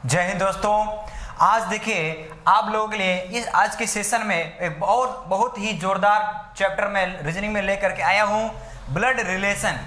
जय हिंद दोस्तों। आज देखिए आप लोगों के लिए इस आज के सेशन में एक बहुत ही जोरदार चैप्टर में रीजनिंग में लेकर के आया हूं, ब्लड रिलेशन।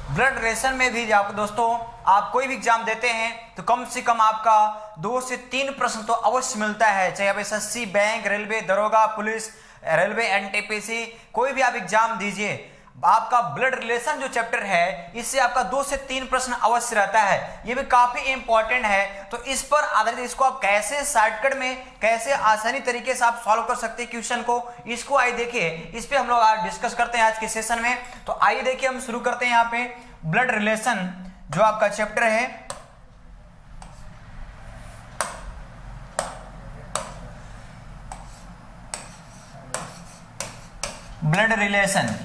ब्लड रिलेशन में भी आप दोस्तों आप कोई भी एग्जाम देते हैं तो कम से कम आपका 2 से 3 प्रश्न तो अवश्य मिलता है, चाहे आप एसएससी, बैंक, रेलवे, दरोगा, पुलिस, रेलवे, एनटीपीसी, कोई भी आप एग्जाम दीजिए, आपका ब्लड रिलेशन जो चैप्टर है इससे आपका 2 से 3 प्रश्न अवश्य रहता है। ये भी काफी इंपॉर्टेंट है, तो इस पर आधारित इसको आप कैसे शॉर्टकट में कैसे आसानी तरीके से आप सॉल्व कर सकते हैं क्वेश्चन को, इसको आइए देखिए, इस पे हम लोग आज डिस्कस करते हैं आज के सेशन में। तो आइए देखिए हम शुरू करते हैं यहाँ पे ब्लड रिलेशन जो आपका चैप्टर है। ब्लड रिलेशन,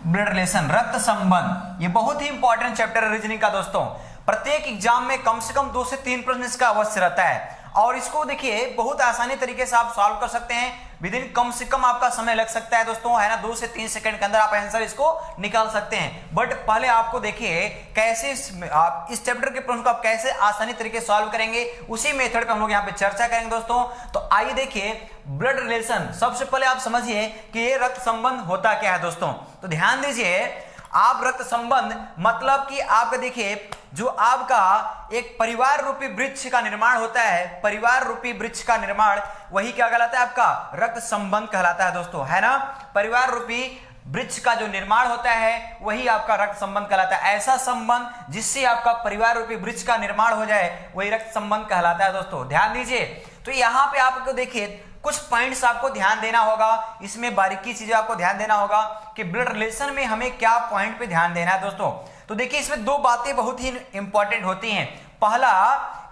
ब्लड रिलेशन, रक्त संबंध, ये बहुत ही इंपॉर्टेंट चैप्टर है रीजनिंग का दोस्तों। प्रत्येक एग्जाम में कम से कम 2 से 3 प्रश्न इसका अवश्य रहता है और इसको देखिए बहुत आसानी तरीके से आप सॉल्व कर सकते हैं। विद इन कम से कम आपका समय लग सकता है दोस्तों, है ना, 2 से 3 सेकंड के अंदर आप आंसर इसको निकाल सकते हैं। बट पहले आपको देखिए कैसे आप इस चैप्टर के प्रश्न को आप कैसे आसानी तरीके से सॉल्व करेंगे, उसी मेथड पे हम लोग यहाँ पे चर्चा करेंगे दोस्तों। तो आइए देखिए ब्लड रिलेशन, सबसे पहले आप समझिए कि ये रक्त संबंध होता क्या है दोस्तों। तो ध्यान दीजिए, आप रक्त संबंध मतलब कि आपका देखिए जो आपका एक परिवार रूपी वृक्ष का निर्माण होता है, परिवार रूपी वृक्ष का निर्माण, वही क्या कहलाता है, आपका रक्त संबंध कहलाता है दोस्तों, है ना। परिवार रूपी वृक्ष का जो निर्माण होता है वही आपका रक्त संबंध कहलाता है। ऐसा संबंध जिससे आपका परिवार रूपी वृक्ष का निर्माण हो जाए वही रक्त संबंध कहलाता है दोस्तों। ध्यान दीजिए, तो यहाँ पे आपको देखिए कुछ पॉइंट्स आपको ध्यान देना होगा, इसमें बारीकी चीजें आपको ध्यान देना होगा कि ब्लड रिलेशन में हमें क्या पॉइंट पे ध्यान देना है दोस्तों। तो देखिए इसमें 2 बातें बहुत ही इंपॉर्टेंट होती हैं। पहला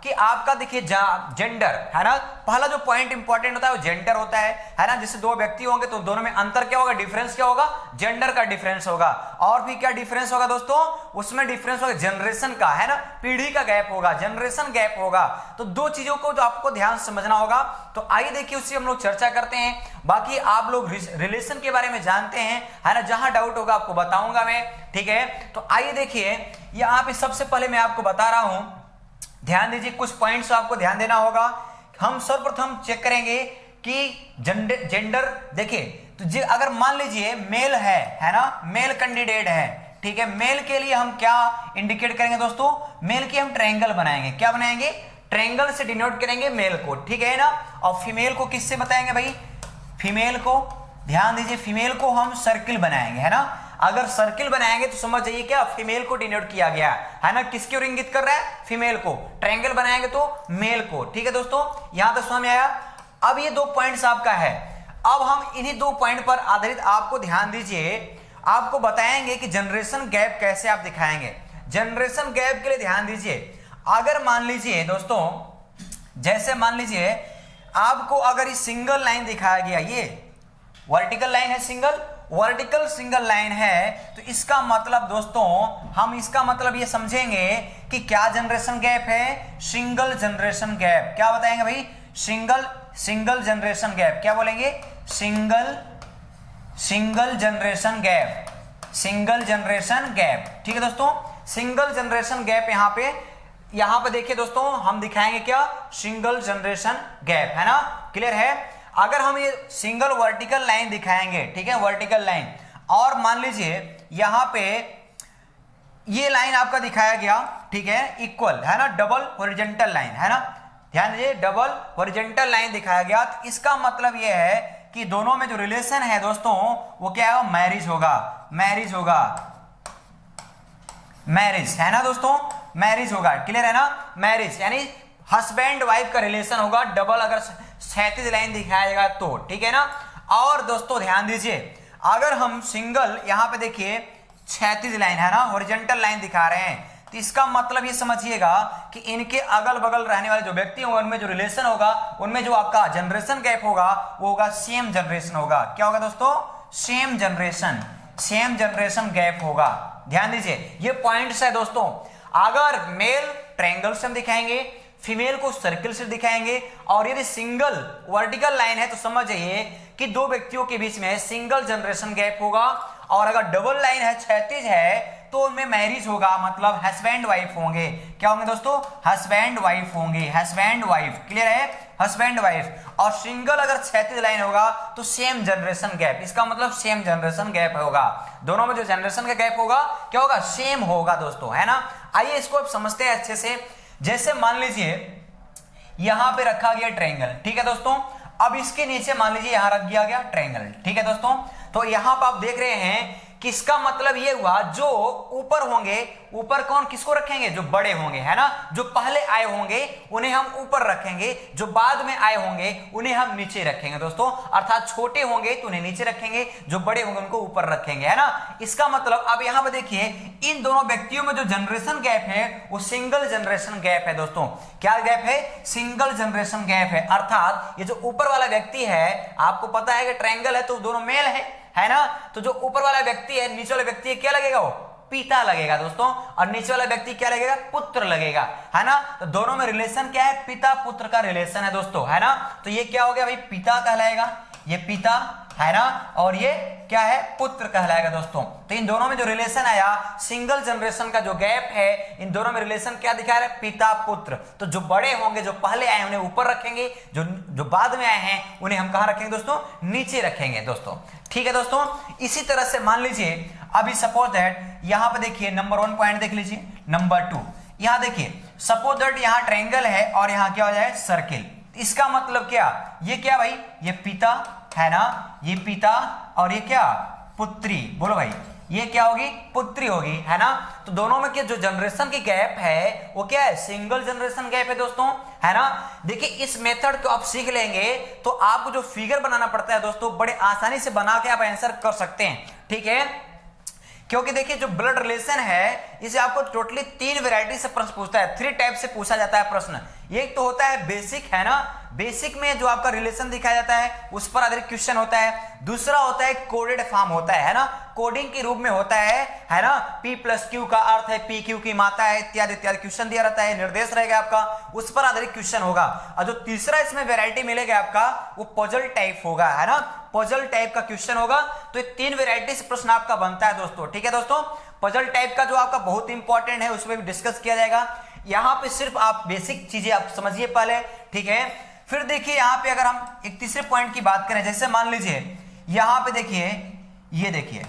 कि आपका देखिए जेंडर, है ना, पहला जो पॉइंट इंपॉर्टेंट होता है वो जेंडर होता है ना। जैसे 2 व्यक्ति होंगे तो दोनों में अंतर क्या होगा, डिफरेंस क्या होगा, जेंडर का डिफरेंस होगा। और भी क्या डिफरेंस होगा दोस्तों, उसमें डिफरेंस होगा जनरेशन का, है ना, पीढ़ी का गैप होगा, जनरेशन गैप होगा। तो 2 चीजों को तो आपको ध्यान समझना होगा। तो आइए देखिए उससे हम लोग चर्चा करते हैं। बाकी आप लोग रिलेशन के बारे में जानते हैं, है ना, जहां डाउट होगा आपको बताऊंगा मैं, ठीक है। तो आइए देखिए यहाँ पे सबसे पहले मैं आपको बता रहा हूं, ध्यान दीजिए कुछ पॉइंट्स आपको ध्यान देना होगा। हम सर्वप्रथम चेक करेंगे कि जेंडर देखिए, तो अगर मान लीजिए मेल है ना, मेल कैंडिडेट है, ठीक है, मेल के लिए हम क्या इंडिकेट करेंगे दोस्तों, मेल की हम ट्रायंगल बनाएंगे, क्या बनाएंगे, ट्रायंगल से डिनोट करेंगे मेल को, ठीक है ना। और फीमेल को किससे बताएंगे भाई, फीमेल को, ध्यान दीजिए, फीमेल को हम सर्किल बनाएंगे, है ना। अगर सर्किल बनाएंगे तो समझ जाइए क्या फीमेल को डिनोट किया गया है ना, किसकी ओर इंगित कर रहा है, फीमेल को। ट्रायंगल बनाएंगे तो मेल को, ठीक है दोस्तों, यहां तक समझ में आया। अब ये 2 पॉइंट्स आपका है, अब हम इन्हीं 2 पॉइंट पर आधारित आपको ध्यान दीजिए, आपको बताएंगे कि जनरेशन गैप कैसे आप दिखाएंगे। जनरेशन गैप के लिए ध्यान दीजिए, अगर मान लीजिए दोस्तों, जैसे मान लीजिए आपको अगर ये सिंगल लाइन दिखाया गया, ये वर्टिकल लाइन है, सिंगल वर्टिकल सिंगल लाइन है, तो इसका मतलब दोस्तों हम इसका मतलब ये समझेंगे कि क्या जनरेशन गैप है, सिंगल जनरेशन गैप। क्या बताएंगे भाई, सिंगल जनरेशन गैप, क्या बोलेंगे, single generation gap, single generation gap, ठीक है दोस्तों, सिंगल जनरेशन गैप। यहां पे देखिए दोस्तों हम दिखाएंगे क्या, सिंगल जनरेशन गैप, है ना, क्लियर है। अगर हम ये सिंगल वर्टिकल लाइन दिखाएंगे, ठीक है, वर्टिकल लाइन, और मान लीजिए यहां पे ये लाइन आपका दिखाया गया, ठीक है, इक्वल, है ना, डबल हॉरिजॉन्टल लाइन, है ना, ध्यान दीजिए, डबल हॉरिजॉन्टल लाइन दिखाया गया, तो इसका मतलब ये है कि दोनों में जो रिलेशन है दोस्तों वो क्या है, मैरिज होगा, मैरिज होगा, मैरिज, है ना दोस्तों, मैरिज होगा, क्लियर है ना, मैरिज यानी हस्बैंड वाइफ का रिलेशन होगा, डबल अगर 37 लाइन दिखाया जाएगा तो, ठीक है ना। और दोस्तों ध्यान दीजिए, अगर हम सिंगल यहां पे देखिए 36 लाइन है ना, हॉरिजॉन्टल लाइन दिखा रहे हैं, तो इसका मतलब ये समझिएगा कि इनके अगल बगल रहने वाले जो व्यक्ति होंगे उनमें जो रिलेशन होगा, उनमें जो आपका जनरेशन गैप होगा वो होगा सेम जनरेशन होगा। क्या होगा दोस्तों, सेम जनरेशन गैप होगा। ध्यान दीजिए ये पॉइंट्स है दोस्तों। अगर मेल ट्रायंगल से हम दिखाएंगे, फीमेल को सर्किल से दिखाएंगे, और यदि सिंगल वर्टिकल लाइन है तो समझ जाइए कि 2 व्यक्तियों के बीच में सिंगल जनरेशन गैप होगा, और अगर डबल लाइन है 36 है तो उनमें मैरिज होगा, मतलब हस्बैंड वाइफ होंगे। क्या होंगे दोस्तों? हस्बैंड वाइफ होंगे, हस्बैंड वाइफ। क्लियर है? Husband wife. और सिंगल अगर क्षैतिज लाइन होगा तो सेम जनरेशन गैप, इसका मतलब सेम जनरेशन गैप होगा। दोनों में जो जनरेशन का गैप होगा क्या होगा? सेम होगा दोस्तों, है ना। आइए इसको अब समझते हैं अच्छे से। जैसे मान लीजिए यहां पे रखा गया ट्रायंगल, ठीक है दोस्तों। अब इसके नीचे मान लीजिए यहां रख दिया गया ट्रायंगल, ठीक है दोस्तों। तो यहां पर आप देख रहे हैं कि इसका मतलब ये हुआ जो ऊपर होंगे, ऊपर कौन किसको रखेंगे? जो बड़े होंगे, है ना। जो पहले आए होंगे उन्हें हम ऊपर रखेंगे, जो बाद में आए होंगे उन्हें हम नीचे रखेंगे दोस्तों। अर्थात छोटे होंगे तो उन्हें नीचे रखेंगे, जो बड़े होंगे उनको ऊपर रखेंगे, है ना। इसका मतलब अब यहां पर देखिए इन दोनों व्यक्तियों में जो जनरेशन गैप है वो सिंगल जनरेशन गैप है दोस्तों। क्या गैप है? सिंगल जनरेशन गैप है। अर्थात ये जो ऊपर वाला व्यक्ति है, आपको पता है कि ट्रायंगल है तो दोनों मेल है ना। तो जो ऊपर वाला व्यक्ति है, नीचे वाला व्यक्ति है, क्या लगेगा? वो पिता लगेगा दोस्तों। और नीचे वाला व्यक्ति क्या लगेगा? पुत्र लगेगा, है ना। तो दोनों में रिलेशन क्या है? पिता पुत्र का रिलेशन है दोस्तों, है ना। तो ये क्या हो गया भाई? पिता कहलाएगा, ये पिता, है ना। और ये क्या है? पुत्र कहलाएगा दोस्तों। तो इन दोनों में जो रिलेशन आया, सिंगल जनरेशन का जो गैप है, इन दोनों में रिलेशन क्या दिखा रहा है? पिता पुत्र। तो जो बड़े होंगे, जो पहले आए उन्हें ऊपर रखेंगे, जो बाद में आए हैं उन्हें हम कहां रखेंगे दोस्तों? नीचे रखेंगे दोस्तों, ठीक है दोस्तों। इसी तरह से मान लीजिए अभी सपोज दैट यहां पे देखिए नंबर 1 पॉइंट देख लीजिए, नंबर 2 यहां देखिए सपोज दैट यहां ट्रायंगल है और यहां क्या हो जाए? सर्किल। इसका मतलब क्या? ये क्या भाई? ये पिता, है ना, ये पिता, और ये क्या? पुत्री। बोलो भाई, ये क्या होगी? पुत्री होगी, है ना। तो दोनों में के जो जनरेशन की गैप है वो क्या है? सिंगल जनरेशन गैप है दोस्तों, है ना। देखिए इस मेथड को आप सीख लेंगे तो आपको जो फिगर बनाना पड़ता है दोस्तों, बड़े आसानी से बना के आप आंसर कर सकते हैं, ठीक है। क्योंकि देखिए जो ब्लड रिलेशन है इसे आपको टोटली 3 वैरायटी से प्रश्न पूछता है, 3 टाइप से पूछा जाता है प्रश्न। एक तो होता है बेसिक, है ना। बेसिक में जो आपका रिलेशन दिखाया जाता है उस पर आधारित क्वेश्चन होता है। दूसरा होता है कोडेड फॉर्म होता है ना, कोडिंग के रूप में होता है ना। P+Q का अर्थ है PQ की माता है, इत्यादि इत्यादि क्वेश्चन दिया रहता है, निर्देश रहेगा आपका, उस पर आधारित क्वेश्चन होगा। और जो तीसरा इसमें वैरायटी मिलेगा आपका वो पजल टाइप होगा, है ना। पजल टाइप का क्वेश्चन होगा। तो ये 3 वैरायटी से प्रश्न आपका बनता है दोस्तों, ठीक है दोस्तों। पजल टाइप का जो आपका बहुत इंपॉर्टेंट है उसमें भी डिस्कस किया जाएगा। यहां पे सिर्फ आप बेसिक चीजें आप समझिए पहले, ठीक है। फिर देखिए यहां पे अगर हम एक तीसरे पॉइंट की बात करें, जैसे मान लीजिए यहां पे देखिए, ये देखिए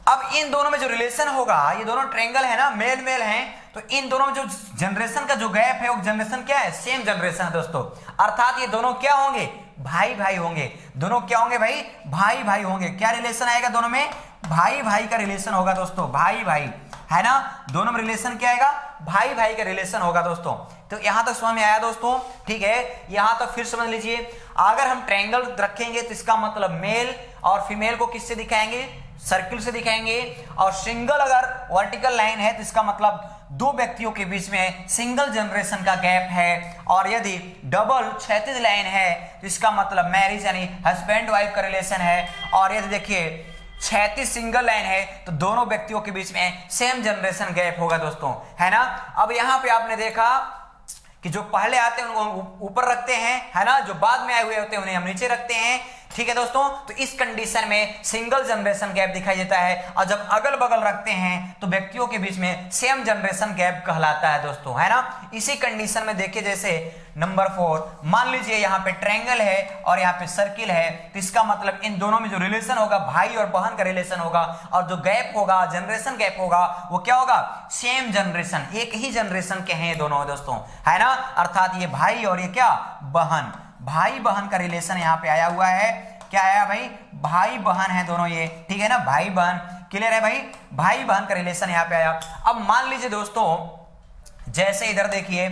अब इन दोनों में जो रिलेशन होगा, ये दोनों ट्रायंगल है ना, मेल मेल हैं, तो इन दोनों में जो जनरेशन का जो गैप है वो जनरेशन क्या है? सेम जनरेशन है दोस्तों। अर्थात ये दोनों क्या होंगे? भाई भाई होंगे। दोनों क्या होंगे भाई? भाई भाई होंगे। क्या रिलेशन आएगा दोनों में? भाई भाई का रिलेशन होगा दोस्तों, भाई भाई, है ना। दोनों में रिलेशन क्या आएगा? भाई भाई का रिलेशन होगा दोस्तों। तो यहां तक समझ में आया दोस्तों, ठीक है। यहां तक फिर समझ लीजिए, अगर हम ट्रायंगल रखेंगे तो इसका मतलब मेल और फीमेल को किससे दिखाएंगे? सर्किल से दिखाएंगे। और सिंगल अगर वर्टिकल लाइन है तो इसका मतलब 2 व्यक्तियों के बीच में सिंगल जनरेशन का गैप है। और यदि डबल क्षैतिज लाइन है तो इसका मतलब मैरिज यानी हस्बैंड वाइफ का रिलेशन है। और यदि देखिए क्षैतिज सिंगल लाइन है तो दोनों व्यक्तियों के बीच में सेम जनरेशन गैप होगा दोस्तों, है ना। अब यहां पे आपने देखा कि जो पहले आते हैं उनको ऊपर रखते हैं, है ना। जो बाद में आए हुए होते हैं उन्हें हम नीचे रखते हैं, ठीक है दोस्तों। तो इस कंडीशन में सिंगल जनरेशन गैप दिखाई देता है। और जब अगल बगल रखते हैं तो व्यक्तियों के बीच में सेम जनरेशन गैप कहलाता है दोस्तों, है ना। इसी कंडीशन में देखिए जैसे नंबर 4 मान लीजिए यहाँ पे ट्रायंगल है और यहाँ पे सर्किल है, तो इसका मतलब इन दोनों में जो रिलेशन होगा भाई और बहन का रिलेशन होगा। और जो गैप होगा, जनरेशन गैप होगा, वो क्या होगा? सेम जनरेशन, एक ही जनरेशन के हैं ये दोनों दोस्तों, है ना। अर्थात ये भाई और ये क्या? बहन। भाई बहन का रिलेशन यहाँ पे आया हुआ है। क्या आया भाई? भाई बहन है दोनों ये, ठीक है ना, भाई बहन। क्लियर है भाई? भाई बहन का रिलेशन यहाँ पे आया। अब मान लीजिए दोस्तों, जैसे इधर देखिए,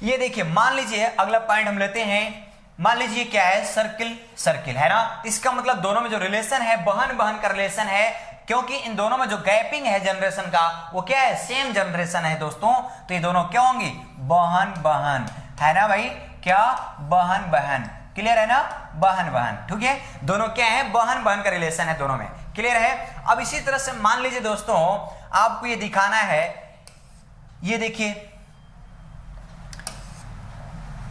ये देखिए मान लीजिए अगला पॉइंट हम लेते हैं। मान लीजिए क्या है? सर्किल, सर्किल, है ना। इसका मतलब दोनों में जो रिलेशन है बहन बहन का रिलेशन है, क्योंकि इन दोनों में जो गैपिंग है जनरेशन का वो क्या है? सेम जनरेशन है दोस्तों। तो ये दोनों क्या होंगी? बहन बहन, है ना भाई। क्या? बहन बहन। क्लियर है ना? बहन बहन, ठीक है। दोनों क्या है? बहन बहन का रिलेशन है दोनों में। क्लियर है? अब इसी तरह से मान लीजिए दोस्तों आपको ये दिखाना है, ये देखिए,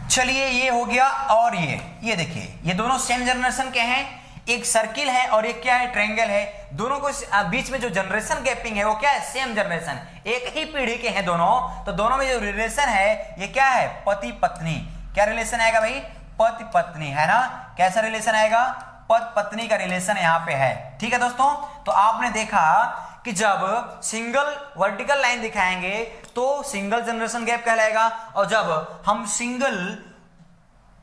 चलिए ये हो गया। और ये देखिए ये दोनों सेम जनरेशन के हैं। एक सर्किल है और एक क्या है, ट्रायंगल है। दोनों को बीच में जो जनरेशन गैपिंग है वो क्या है, सेम जनरेशन, एक ही पीढ़ी के हैं दोनों। तो दोनों में जो रिलेशन है ये क्या है, पति पत्नी। क्या रिलेशन आएगा भाई, पति पत्नी, है ना। कैसा रिलेशन आएगा, पति पत्नी का रिलेशन यहाँ पे है। ठीक है दोस्तों, तो आपने देखा कि जब सिंगल वर्टिकल लाइन दिखाएंगे तो सिंगल जनरेशन गैप कहलाएगा, और जब हम सिंगल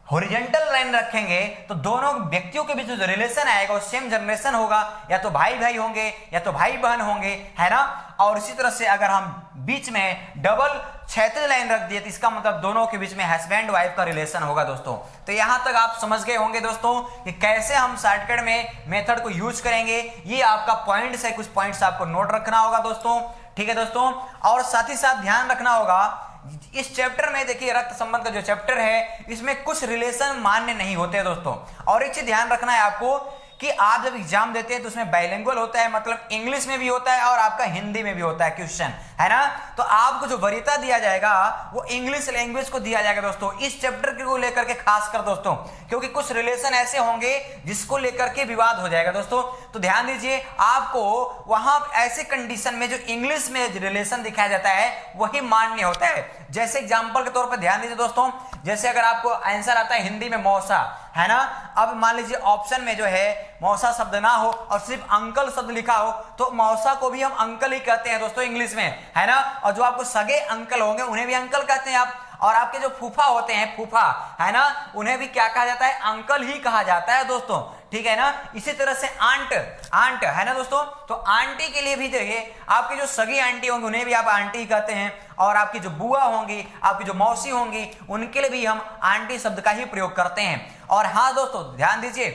हॉरिजॉन्टल लाइन रखेंगे तो दोनों व्यक्तियों के बीच जो रिलेशन आएगा वो सेम जनरेशन होगा, या तो भाई भाई होंगे या तो भाई बहन होंगे, है ना। और इसी तरह से अगर हम बीच में डबल क्षैतिज लाइन रख दिए तो इसका मतलब दोनों के बीच में हस्बैंड वाइफ का रिलेशन होगा दोस्तों। तो यहां तक आप समझ गए होंगे दोस्तों कि कैसे हम शॉर्टकट में मेथड को यूज करेंगे। ये आपका पॉइंट्स है, कुछ पॉइंट्स आपको नोट रखना होगा दोस्तों। ठीक है दोस्तों, और साथ ही साथ ध्यान रखना होगा इस चैप्टर में, देखिए रक्त संबंध का जो चैप्टर है इसमें कुछ रिलेशन मान्य नहीं होते दोस्तों। और एक चीज ध्यान रखना है आपको कि आप जब एग्जाम देते हैं तो उसमें बाइलिंगुअल होता है, मतलब इंग्लिश में भी होता है और आपका हिंदी में भी होता है क्वेश्चन, है ना। तो आपको जो वरीयता दिया जाएगा वो इंग्लिश लैंग्वेज को दिया जाएगा दोस्तों, इस चैप्टर को लेकर के खासकर दोस्तों, क्योंकि कुछ रिलेशन ऐसे होंगे जिसको लेकर के विवाद हो जाएगा दोस्तों। तो ध्यान दीजिए, आपको वहां ऐसे कंडीशन में जो इंग्लिश में रिलेशन दिखाया जाता है वही मान्य होता है। जैसे एग्जाम्पल के तौर पर ध्यान दीजिए दोस्तों, जैसे अगर आपको आंसर आता है हिंदी में मौसा, है ना। अब मान लीजिए ऑप्शन में जो है मौसा शब्द ना हो और सिर्फ अंकल शब्द लिखा हो तो मौसा को भी हम अंकल ही कहते हैं दोस्तों इंग्लिश में, है ना। और जो आपको सगे अंकल होंगे उन्हें भी अंकल कहते हैं आप, और आपके जो फूफा होते हैं, फूफा, है ना, उन्हें भी क्या कहा जाता है, अंकल ही कहा जाता है दोस्तों। ठीक है ना। इसी तरह से आंट, आंट, है ना दोस्तों, तो आंटी के लिए भी देखिए आपकी जो सगी आंटी होंगी उन्हें भी आप आंटी कहते हैं, और आपकी जो बुआ होंगी, आपकी जो मौसी होंगी, उनके लिए भी हम आंटी शब्द का ही प्रयोग करते हैं। और हाँ दोस्तों ध्यान दीजिए,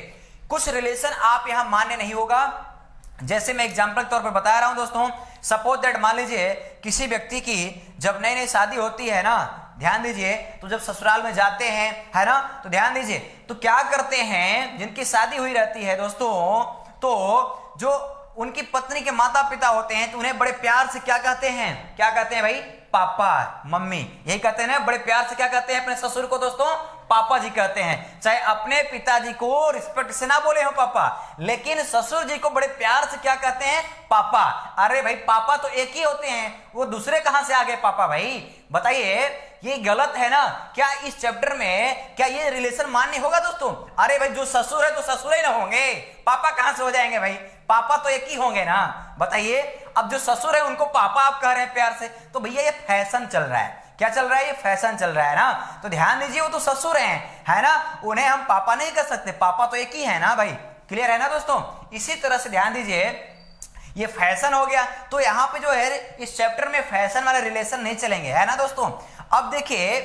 कुछ रिलेशन आप यहां मान्य नहीं होगा। जैसे मैं एग्जाम्पल के तौर पर बता रहा हूं दोस्तों, सपोज दैट मान लीजिए किसी व्यक्ति की जब नई नई शादी होती है ना, ध्यान दीजिए, तो जब ससुराल में जाते हैं, है ना, तो ध्यान दीजिए, तो क्या करते हैं, जिनकी शादी हुई रहती है दोस्तों, तो जो उनकी पत्नी के माता पिता होते हैं तो उन्हें बड़े प्यार से क्या कहते हैं, क्या कहते हैं भाई, पापा, मम्मी, यही कहते हैं ना, बड़े प्यार से क्या कहते हैं अपने ससुर को दोस्तों, पापा जी कहते हैं। चाहे अपने पिताजी को रिस्पेक्ट से ना बोले हो पापा, लेकिन ससुर जी को बड़े प्यार से क्या कहते हैं, पापा। अरे भाई पापा तो एक ही होते हैं, वो दूसरे कहां से आ गए पापा, भाई बताइए, ये गलत है ना। क्या इस चैप्टर में क्या ये रिलेशन मान्य होगा दोस्तों? अरे भाई जो ससुर है तो ससुर ही ना होंगे, पापा कहां से हो जाएंगे भाई, पापा तो एक ही होंगे ना, बताइए। अब जो ससुर है उनको पापा आप कह रहे हैं प्यार से, तो भैया ये फैशन चल रहा है। क्या चल रहा है, ये फैशन चल रहा है ना। तो ध्यान दीजिए, वो तो ससुर हैं, है ना, उन्हें हम पापा नहीं कर सकते, पापा तो एक ही है ना भाई, क्लियर है ना दोस्तों। इसी तरह से ध्यान दीजिए, ये फैशन हो गया, तो यहाँ पे जो है इस चैप्टर में फैशन वाले रिलेशन नहीं चलेंगे, है ना दोस्तों। अब देखिए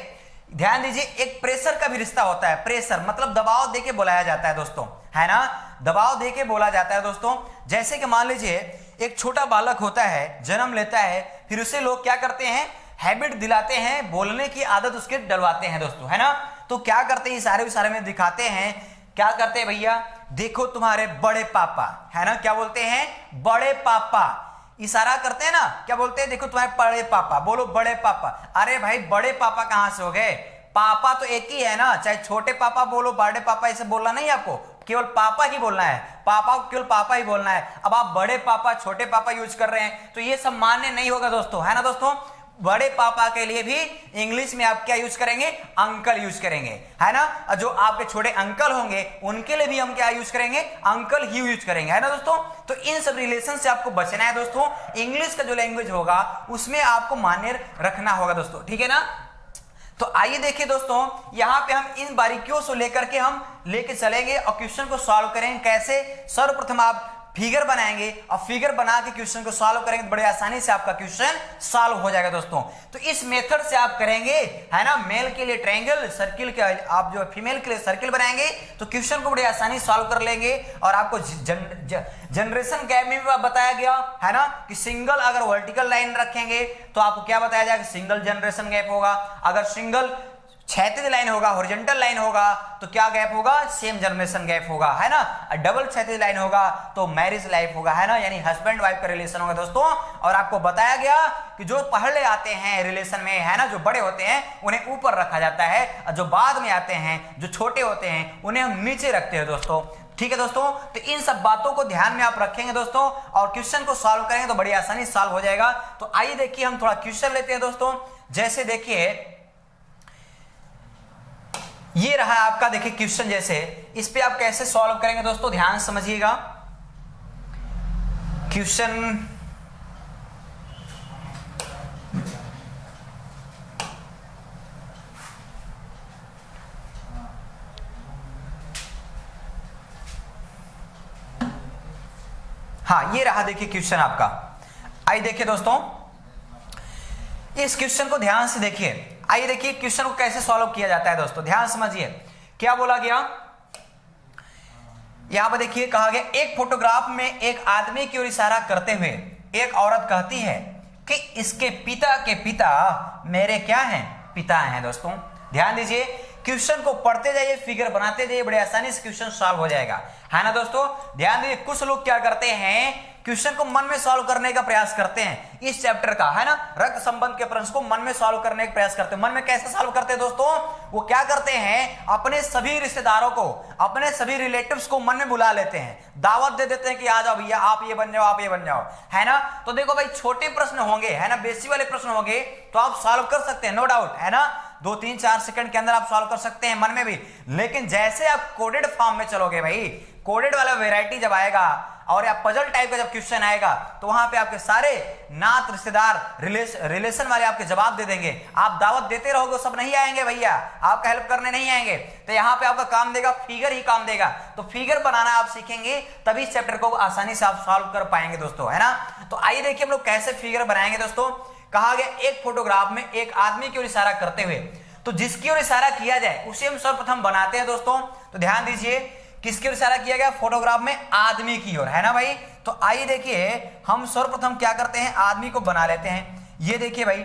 ध्यान दीजिए, एक प्रेशर का भी रिश्ता होता है, प्रेशर मतलब दबाव देके बुलाया जाता है दोस्तों, है ना, दबाव देके बोला जाता है दोस्तों। जैसे कि मान लीजिए एक छोटा बालक होता है, जन्म लेता है, फिर उसे लोग क्या करते हैं, हैबिट दिलाते हैं, बोलने की आदत उसके डलवाते हैं दोस्तों, है ना। तो क्या करते हैं, इशारे में दिखाते हैं, क्या करते हैं भैया, देखो तुम्हारे बड़े पापा, है ना, क्या बोलते हैं, बड़े पापा, इशारा करते हैं ना, क्या बोलते हैं, देखो तुम्हारे बड़े पापा, बोलो बड़े पापा। अरे भाई बड़े पापा कहां से हो गए, पापा तो एक ही है ना, चाहे छोटे पापा बोलो, बड़े पापा, ऐसे बोलना नहीं आपको, केवल पापा ही बोलना है, पापा को केवल पापा ही बोलना है। अब आप बड़े पापा, छोटे पापा यूज कर रहे हैं तो ये सब मान्य नहीं होगा दोस्तों, है ना दोस्तों। बड़े पापा के लिए भी इंग्लिश में आप क्या यूज करेंगे, अंकल यूज करेंगे, है ना। और जो आपके छोटे अंकल होंगे उनके लिए भी हम क्या यूज करेंगे, अंकल ही यूज करेंगे, है ना दोस्तों। तो इन सब रिलेशन से आपको बचना है दोस्तों। इंग्लिश का जो लैंग्वेज होगा उसमें आपको मान्य रखना होगा दोस्तों, ठीक है ना। तो आइए देखिए दोस्तों, यहां पे हम इन बारीकियों से लेकर के हम लेके चलेंगे और क्वेश्चन को सॉल्व करेंगे। कैसे, सर्वप्रथम आप फिगर बनाएंगे और फिगर बना के क्वेश्चन को सॉल्व करेंगे तो बड़े आसानी से आपका क्वेश्चन सॉल्व हो जाएगा दोस्तों। तो इस मेथड से आप करेंगे, है ना, मेल के लिए ट्रायंगल, सर्किल के आप जो फीमेल के लिए सर्किल बनाएंगे तो क्वेश्चन को बड़ी आसानी सॉल्व कर लेंगे। और आपको जनरेशन गैप में भी बताया गया है ना कि सिंगल अगर वर्टिकल लाइन रखेंगे तो आपको क्या बताया जाएगा, सिंगल जनरेशन गैप होगा। अगर सिंगल क्षैतिज लाइन होगा, हॉरिजॉन्टल लाइन होगा तो क्या गैप होगा, सेम जनरेशन गैप होगा, है ना। डबल क्षैतिज लाइन होगा तो मैरिज लाइफ होगा, है ना, यानी हस्बैंड वाइफ का रिलेशन होगा दोस्तों। और आपको बताया गया कि जो पहले आते हैं रिलेशन में, है ना, जो बड़े होते हैं उन्हें ऊपर रखा जाता है और जो बाद में आते हैं, जो छोटे होते हैं, उन्हें हम नीचे रखते हैं दोस्तों। ठीक है दोस्तों, तो इन सब बातों को ध्यान में आप रखेंगे दोस्तों और क्वेश्चन को सॉल्व करेंगे तो बड़ी आसानी से सॉल्व हो जाएगा। तो आइए देखिए हम थोड़ा क्वेश्चन लेते हैं दोस्तों। जैसे देखिए ये रहा आपका, देखिए क्वेश्चन, जैसे इस पे आप कैसे सॉल्व करेंगे दोस्तों, ध्यान समझिएगा। क्वेश्चन हाँ ये रहा, देखिए क्वेश्चन आपका। आइए देखिए दोस्तों इस क्वेश्चन को ध्यान से देखिए। आइए देखिए क्वेश्चन को कैसे सॉल्व किया जाता है दोस्तों, ध्यान समझिए। क्या बोला गया यहां पर, देखिए कहा गया एक फोटोग्राफ में एक आदमी की ओर इशारा करते हुए एक औरत कहती है कि इसके पिता के पिता मेरे क्या हैं, पिता हैं। दोस्तों ध्यान दीजिए, क्वेश्चन को पढ़ते जाइए, फिगर बनाते जाइए, बड़े आसानी से क्वेश्चन सॉल्व हो जाएगा, है ना दोस्तों। ध्यान दीजिए, कुछ लोग क्या करते हैं, क्वेश्चन को मन में सॉल्व करने का प्रयास करते हैं इस चैप्टर का, है ना, रक्त संबंध के प्रश्न को मन में सॉल्व करने का प्रयास करते हैं। मन में कैसे सॉल्व करते हैं दोस्तों, वो क्या करते हैं, अपने सभी रिश्तेदारों को, अपने सभी रिलेटिव्स को मन में बुला लेते हैं, दावत दे देते हैं कि आ जाओ भैया, आप ये बन जाओ, आप ये बन जाओ, है ना। तो देखो भाई छोटे प्रश्न होंगे, है ना, बेसिक वाले प्रश्न होंगे तो आप सॉल्व कर सकते हैं, नो डाउट, है ना, 2-3-4 सेकंड के अंदर आप सॉल्व कर सकते हैं मन में भी। लेकिन जैसे आप कोडेड फॉर्म में चलोगे भाई, कोडेड वाला वैरायटी जब आएगा और या पजल टाइप का जब क्वेश्चन आएगा तो वहां पे आपके सारे नात रिश्तेदार रिलेशन वाले आपके जवाब दे देंगे। आप दावत देते रहोगे, सब नहीं आएंगे भैया, आपका हेल्प करने नहीं आएंगे। तो यहाँ पे आपका काम देगा फिगर ही काम देगा। तो फिगर बनाना आप सीखेंगे तभी इस चैप्टर को आसानी से आप सॉल्व कर पाएंगे दोस्तों, है ना। तो आइए देखिए हम लोग कैसे फिगर बनाएंगे दोस्तों। कहा गया एक फोटोग्राफ में एक आदमी की ओर इशारा करते हुए, तो जिसकी ओर इशारा किया जाए उसे हम सर्वप्रथम बनाते हैं दोस्तों। तो ध्यान दीजिए किसकी ओर इशारा किया गया, फोटोग्राफ में आदमी की ओर, है ना भाई। तो आइए देखिए हम सर्वप्रथम क्या करते हैं, आदमी को बना लेते हैं। ये देखिए भाई,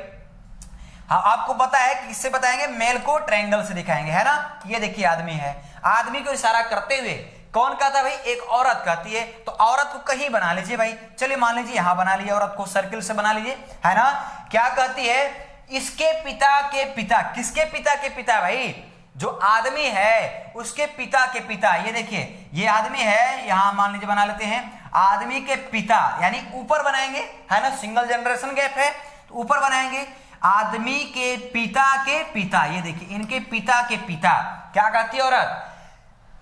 हाँ आपको पता है किससे बताएंगे, मेल को ट्रायंगल से दिखाएंगे, है ना। ये देखिए आदमी है, आदमी को इशारा करते हुए कौन कहता है भाई, एक औरत कहती है। तो औरत को कहीं बना लीजिए भाई, चलिए मान लीजिए यहां बना लीजिए, औरत को सर्किल से बना लीजिए, है ना। क्या कहती है, इसके पिता के पिता, किसके पिता के पिता भाई, जो आदमी है उसके पिता के पिता। ये देखिए ये आदमी है, यहां मान लीजिए बना लेते हैं आदमी के पिता, यानी ऊपर बनाएंगे, है ना, सिंगल जनरेशन गैप है तो ऊपर बनाएंगे आदमी के पिता के पिता। ये देखिए इनके पिता के पिता, क्या कहती है औरत,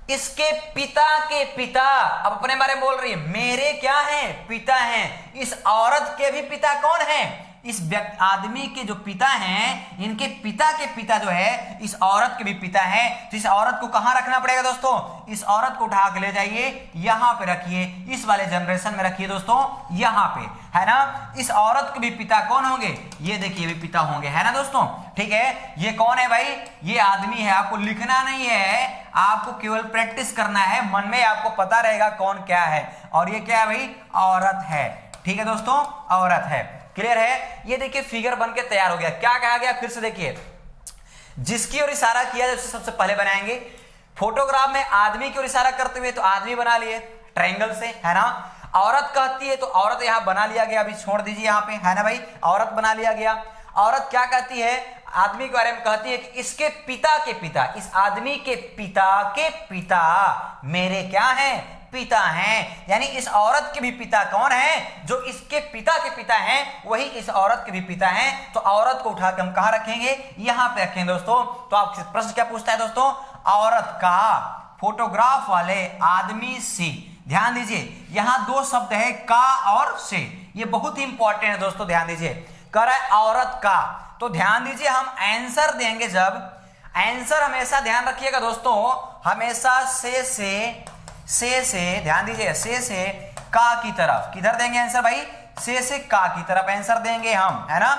इसके पिता के पिता। अब अपने बारे में बोल रही है, मेरे क्या हैं, पिता हैं। इस औरत के भी पिता कौन है, इस आदमी के जो पिता हैं, इनके पिता के पिता जो है इस औरत के भी पिता हैं। तो इस औरत को कहां रखना पड़ेगा दोस्तों, इस औरत को उठा के ले जाइए, यहां पे रखिए, इस वाले जनरेशन में रखिए दोस्तों, यहां पे, है ना। इस औरत के भी पिता कौन होंगे, ये देखिए भी पिता होंगे, है ना दोस्तों। ठीक है, ये कौन है भाई, ये आदमी है। आपको लिखना नहीं है, आपको केवल प्रैक्टिस करना है, मन में आपको पता रहेगा कौन क्या है। और ये क्या है भाई, औरत है। ठीक है दोस्तों, औरत है, क्लियर है। ये देखिए फिगर बन के तैयार हो गया। क्या कहा गया, फिर से देखिए, जिसकी ओर इशारा किया जाए उसे सबसे पहले बनाएंगे। फोटोग्राफ में आदमी की ओर इशारा करते हुए तो आदमी बना लिए ट्रायंगल से, है ना। औरत कहती है तो औरत यहां बना लिया गया, अभी छोड़ दीजिए यहां पे, है ना भाई, औरत बना लिया गया। औरत क्या कहती है, आदमी के बारे में कहती है कि इसके पिता के पिता, इस आदमी के पिता के पिता मेरे क्या हैं, पिता हैं। यानी इस औरत के भी पिता कौन है, जो इसके पिता के पिता हैं वही इस औरत के भी पिता हैं। तो औरत को उठा के हम कहां रखेंगे, यहां पे रखेंगे दोस्तों। तो आपसे प्रश्न क्या पूछता है दोस्तों, औरत का फोटोग्राफ वाले आदमी से, ध्यान दीजिए यहां दो शब्द है का और से, ये बहुत ही इंपॉर्टेंट है दोस्तों, ध्यान दीजिए। कह रहा है औरत का, तो ध्यान दीजिए हम आंसर देंगे जब, आंसर हमेशा ध्यान रखिएगा दोस्तों, हमेशा से ध्यान दीजिए, से का की तरफ, किधर देंगे आंसर भाई, से का की तरफ आंसर देंगे हम, है ना।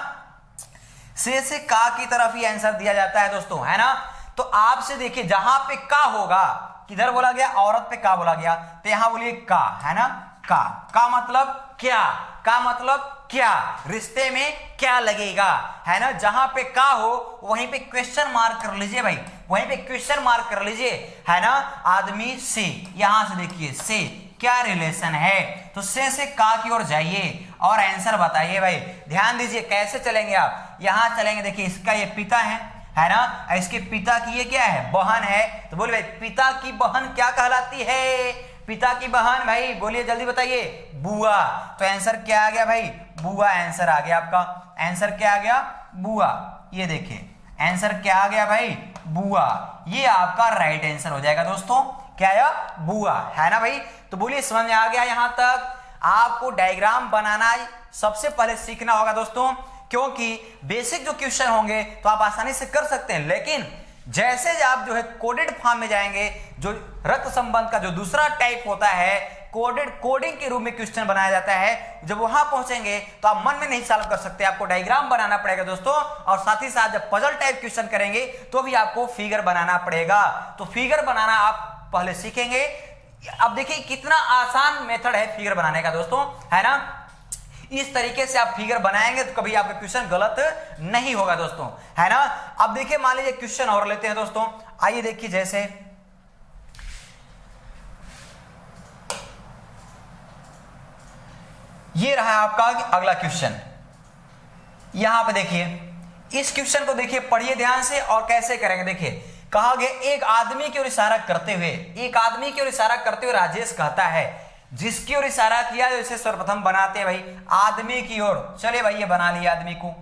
से का की तरफ ही आंसर दिया जाता है दोस्तों, है ना। तो आपसे देखिए जहां पे का होगा, किधर बोला गया, औरत पे का बोला गया, तो यहां बोलिए का, है ना। का मतलब क्या, का मतलब क्या, रिश्ते में क्या लगेगा, है ना। जहां पे का हो वहीं पे क्वेश्चन मार्क कर लीजिए भाई, वहीं पे क्वेश्चन मार्क कर लीजिए, है ना। आदमी से, यहां से देखिए से क्या रिलेशन है, तो से का की ओर जाइए और आंसर बताइए भाई। ध्यान दीजिए कैसे चलेंगे आप, यहां चलेंगे, देखिए इसका ये पिता है, है ना। इसके पिता की ये क्या है, बहन है। तो बोलिए भाई पिता की बहन क्या कहलाती है, पिता की बहन भाई बोलिए जल्दी बताइए, बुआ। तो आंसर क्या आ गया भाई, बुआ आंसर आ गया आपका। आंसर क्या आ गया, बुआ। ये देखिए आंसर क्या आ गया भाई, बुआ। ये आपका राइट आंसर हो जाएगा दोस्तों, क्या आया, बुआ, है ना भाई। तो बोलिए समझ में आ गया यहां तक। आपको डायग्राम बनाना सबसे पहले सीखना होगा दोस्तों, क्योंकि बेसिक जो क्वेश्चन होंगे तो आप आसानी से कर सकते हैं, लेकिन जैसे आप जो है कोडेड फॉर्म में जाएंगे, जो रक्त संबंध का जो दूसरा टाइप होता है, कोडिंग के रूप में क्वेश्चन बनाया जाता है, जब वहां पहुंचेंगे तो आप मन में नहीं सॉल्व कर सकते, आपको डायग्राम बनाना पड़ेगा दोस्तों। और साथ ही साथ जब पजल टाइप क्वेश्चन करेंगे तो भी आपको फिगर बनाना पड़ेगा। तो फिगर बनाना आप पहले सीखेंगे। अब देखिए कितना आसान मेथड है फिगर बनाने का दोस्तों, है ना। इस तरीके से आप फिगर बनाएंगे तो कभी आपका क्वेश्चन गलत नहीं होगा दोस्तों, है ना। अब देखिए मान लीजिए क्वेश्चन और लेते हैं दोस्तों। आइए देखिए, जैसे ये रहा आपका अगला क्वेश्चन। यहां पे देखिए, इस क्वेश्चन को देखिए, पढ़िए ध्यान से और कैसे करेंगे। देखिए कहा गया एक आदमी की ओर इशारा करते हुए, एक आदमी की ओर इशारा करते हुए राजेश कहता है, जिसकी ओर इशारा किया इसे सर्वप्रथम बनाते हैं भाई आदमी की ओर। चलिए भाई ये बना लिए आदमी को।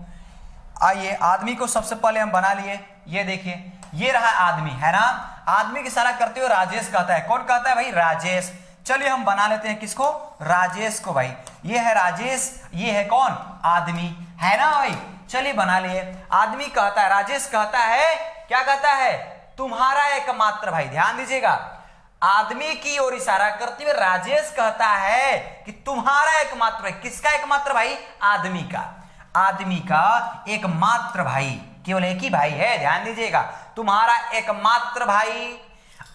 आइए आदमी को सबसे पहले हम बना लिए। ये देखिए ये रहा आदमी, है ना। आदमी की इशारा करते हुए राजेश कहता है, कौन कहता है भाई, राजेश। चलिए हम बना लेते हैं किसको, राजेश को भाई। ये है राजेश, ये है कौन, आदमी, है ना भाई। चलिए बना लिए। आदमी कहता है, राजेश कहता है, क्या कहता है, तुम्हारा एकमात्र भाई। ध्यान दीजिएगा, आदमी की ओर इशारा करते हुए राजेश कहता है कि तुम्हारा एकमात्र भाई। किसका एकमात्र भाई, आदमी का। आदमी का एकमात्र भाई, केवल एक ही भाई है, ध्यान दीजिएगा, तुम्हारा एकमात्र भाई।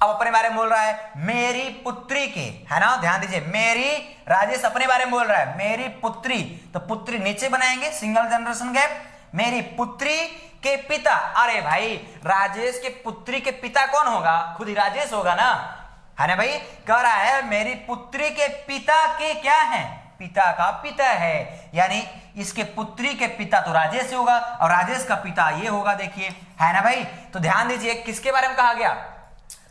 अब अपने बारे में बोल रहा है, मेरी पुत्री के, है ना। ध्यान दीजिए, मेरी, राजेश अपने बारे में बोल रहा है, मेरी पुत्री। तो पुत्री नीचे बनाएंगे, सिंगल जनरेशन गैप। मेरी पुत्री के पिता, अरे भाई राजेश के पुत्री के पिता कौन होगा, खुद ही राजेश होगा ना, है ना भाई। कह रहा है मेरी पुत्री के पिता के क्या है, पिता का पिता है, यानी इसके पुत्री के पिता तो राजेश होगा और राजेश का पिता ये होगा, देखिए, है ना भाई। तो ध्यान दीजिए किसके बारे में कहा गया,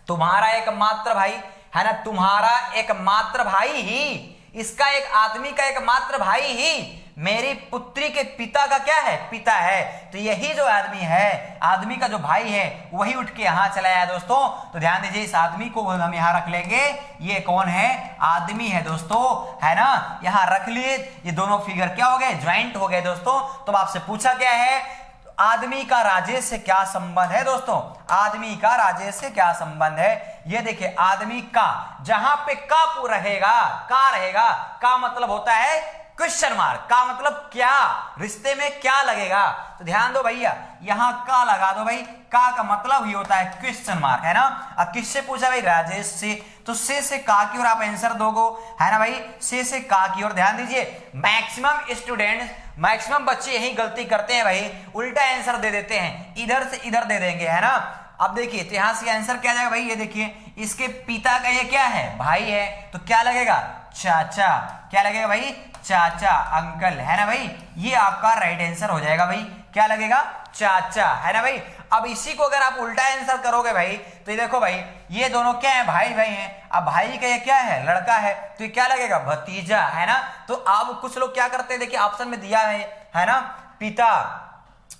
तुम्हारा एकमात्र भाई, है ना। तुम्हारा एकमात्र भाई ही, इसका एक आदमी का एकमात्र भाई ही मेरी पुत्री के पिता का क्या है, पिता है। तो यही जो आदमी है, आदमी का जो भाई है, वही उठ के यहां चला आया दोस्तों। तो ध्यान दीजिए, इस आदमी को हम यहां रख लेंगे, ये कौन है, आदमी है दोस्तों, है ना। यहां रख लिए, ये दोनों फिगर क्या हो गए, ज्वाइंट हो गए दोस्तों। तो आपसे पूछा गया है आदमी का राजेश से क्या संबंध है दोस्तों, आदमी का राजेश से क्या संबंध है। ये देखिए आदमी का, जहां पे का रहेगा, का रहेगा, का मतलब होता है क्वेश्चन मार्क, का मतलब क्या, रिश्ते में क्या लगेगा। तो ध्यान दो भैया, यहां का लगा दो भाई, का मतलब ही होता है क्वेश्चन मार्क, है ना। अब किससे पूछा भाई, राजेश से। तो से का की ओर आप आंसर दोगो, है ना भाई, से का की ओर। ध्यान दीजिए, मैक्सिमम स्टूडेंट्स, मैक्सिमम बच्चे यही गलती करते हैं भाई, उल्टा आंसर दे देते हैं, इधर से इधर दे देंगे, है ना। अब देखिए तो यहां से आंसर क्या जाएगा भाई, ये देखिए इसके पिता का ये क्या है, भाई है, तो क्या लगेगा, चाचा। क्या लगेगा भाई, चाचा, अंकल, है ना भाई। ये आपका राइट आंसर हो जाएगा भाई, क्या लगेगा, चाचा, है ना भाई। अब इसी को अगर आप उल्टा आंसर करोगे भाई, तो ये देखो भाई, ये दोनों क्या है, भाई भाई हैं। अब भाई का ये क्या है, लड़का है, तो ये क्या लगेगा, भतीजा, है ना। तो अब कुछ लोग क्या करते हैं, देखिए ऑप्शन में दिया है ना, पिता,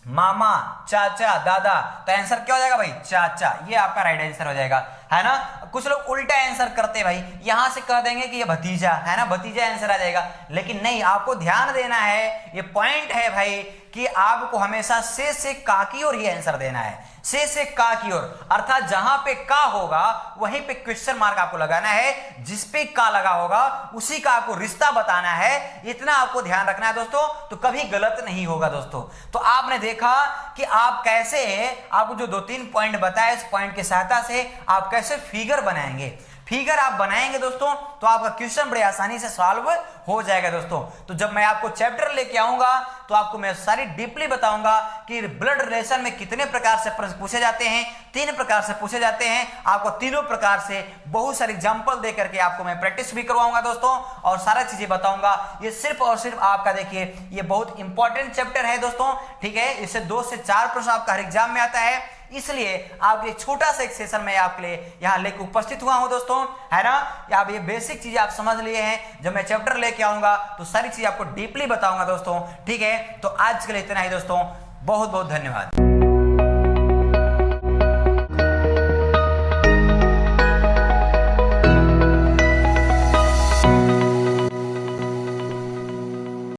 मामा, चाचा, दादा। तो आंसर क्या हो जाएगा भाई, चाचा। ये आपका राइट आंसर हो जाएगा, है ना। कुछ लोग उल्टा आंसर करते हैं भाई, यहां से कह देंगे कि ये भतीजा, है ना, भतीजा आंसर आ जाएगा। लेकिन नहीं, आपको ध्यान देना है, ये पॉइंट है भाई कि आपको हमेशा से का की ओर ये आंसर देना है, से का की ओर। अर्थात जहां पे का होगा वहीं पे क्वेश्चन मार्क आपको लगाना है, जिस पे का लगा होगा उसी का आपको रिश्ता बताना है। इतना आपको ध्यान रखना है दोस्तों, तो कभी गलत नहीं होगा दोस्तों। तो आपने देखा कि आप कैसे, आपको जो 2-3 पॉइंट बताए, इस पॉइंट की सहायता से आप कैसे फिगर बनाएंगे। फिगर आप बनाएंगे दोस्तों तो आपका क्वेश्चन बड़े आसानी से सॉल्व हो जाएगा दोस्तों। तो जब मैं आपको चैप्टर लेके आऊंगा तो आपको मैं सारी डीपली बताऊंगा कि ब्लड रिलेशन में कितने प्रकार से प्रश्न पूछे जाते हैं, 3 प्रकार से पूछे जाते हैं। आपको तीनों प्रकार से बहुत सारे एग्जांपल दे करके आपको मैं प्रैक्टिस भी करवाऊंगा दोस्तों और सारा चीजें बताऊंगा। ये सिर्फ और सिर्फ आपका देखिए ये बहुत इंपॉर्टेंट चैप्टर है दोस्तों, ठीक है। इससे 2 से 4 प्रश्न आपका हर एग्जाम में आता है, इसलिए आपके छोटा सा एक सेशन में आपके लिए यहाँ लेकर उपस्थित हुआ हूं दोस्तों, है ना। आप ये बेसिक चीजें आप समझ लिए हैं, जब मैं चैप्टर लेके आऊंगा तो सारी चीजें आपको डीपली बताऊंगा दोस्तों, ठीक है। तो आज के लिए इतना ही दोस्तों, बहुत बहुत धन्यवाद।